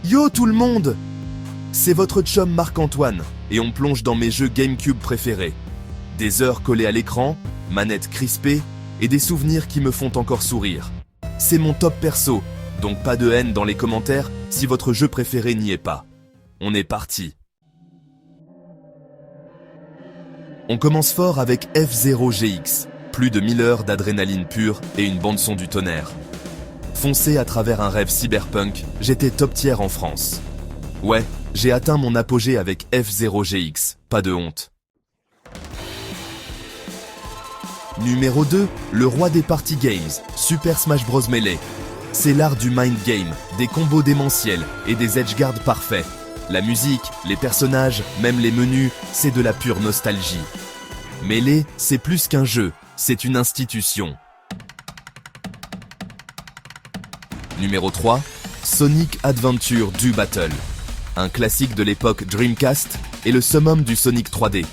Yo tout le monde! C'est votre chum Marc-Antoine, et on plonge dans mes jeux GameCube préférés. Des heures collées à l'écran, manettes crispées, et des souvenirs qui me font encore sourire. C'est mon top perso, donc pas de haine dans les commentaires si votre jeu préféré n'y est pas. On est parti. On commence fort avec F0GX, plus de 1000 heures d'adrénaline pure et une bande-son du tonnerre. Foncé à travers un rêve cyberpunk, j'étais top tier en France. Ouais, j'ai atteint mon apogée avec F0GX, pas de honte. Numéro 2, le roi des party games, Super Smash Bros Melee. C'est l'art du mind game, des combos démentiels et des edgeguards parfaits. La musique, les personnages, même les menus, c'est de la pure nostalgie. Melee, c'est plus qu'un jeu, c'est une institution. Numéro 3, Sonic Adventure du Battle. Un classique de l'époque Dreamcast et le summum du Sonic 3D.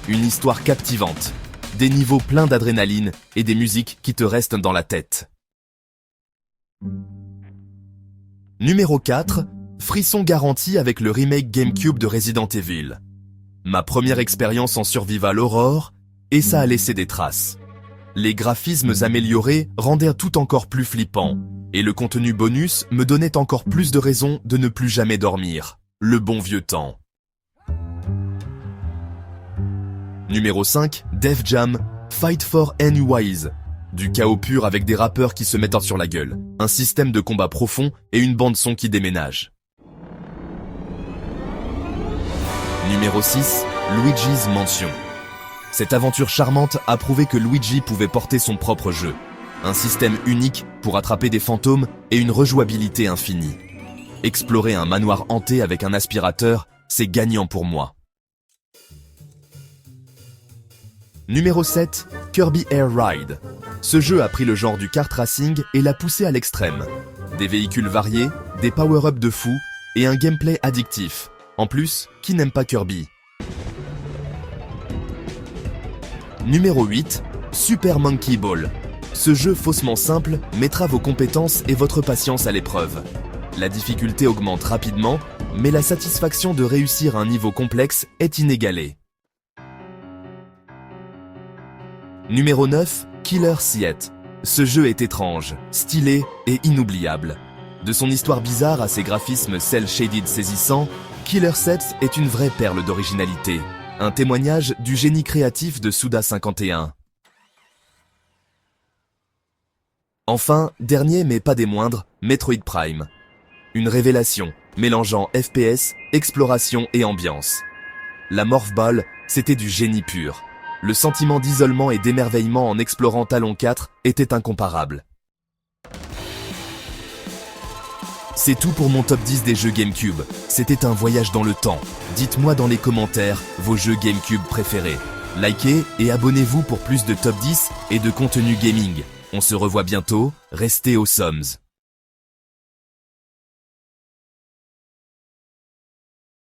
Une histoire captivante, des niveaux pleins d'adrénaline et des musiques qui te restent dans la tête. Numéro 4, frisson garanti avec le remake GameCube de Resident Evil. Ma première expérience en survival horror, et ça a laissé des traces. Les graphismes améliorés rendaient tout encore plus flippant, et le contenu bonus me donnait encore plus de raisons de ne plus jamais dormir. Le bon vieux temps. Numéro 5, Def Jam, Fight for Anyways. Du chaos pur avec des rappeurs qui se mettent sur la gueule, un système de combat profond et une bande-son qui déménage. Numéro 6, Luigi's Mansion. Cette aventure charmante a prouvé que Luigi pouvait porter son propre jeu. Un système unique pour attraper des fantômes et une rejouabilité infinie. Explorer un manoir hanté avec un aspirateur, c'est gagnant pour moi. Numéro 7, Kirby Air Ride. Ce jeu a pris le genre du kart racing et l'a poussé à l'extrême. Des véhicules variés, des power-ups de fou et un gameplay addictif. En plus, qui n'aime pas Kirby? Numéro 8, Super Monkey Ball. Ce jeu faussement simple mettra vos compétences et votre patience à l'épreuve. La difficulté augmente rapidement, mais la satisfaction de réussir un niveau complexe est inégalée. Numéro 9, Killer Seat. Ce jeu est étrange, stylé et inoubliable. De son histoire bizarre à ses graphismes cel-shaded saisissants, Killer Seat est une vraie perle d'originalité. Un témoignage du génie créatif de Suda51. Enfin, dernier mais pas des moindres, Metroid Prime. Une révélation, mélangeant FPS, exploration et ambiance. La Morph Ball, c'était du génie pur. Le sentiment d'isolement et d'émerveillement en explorant Talon 4 était incomparable. C'est tout pour mon top 10 des jeux GameCube. C'était un voyage dans le temps. Dites-moi dans les commentaires vos jeux GameCube préférés. Likez et abonnez-vous pour plus de top 10 et de contenu gaming. On se revoit bientôt, restez au Soms.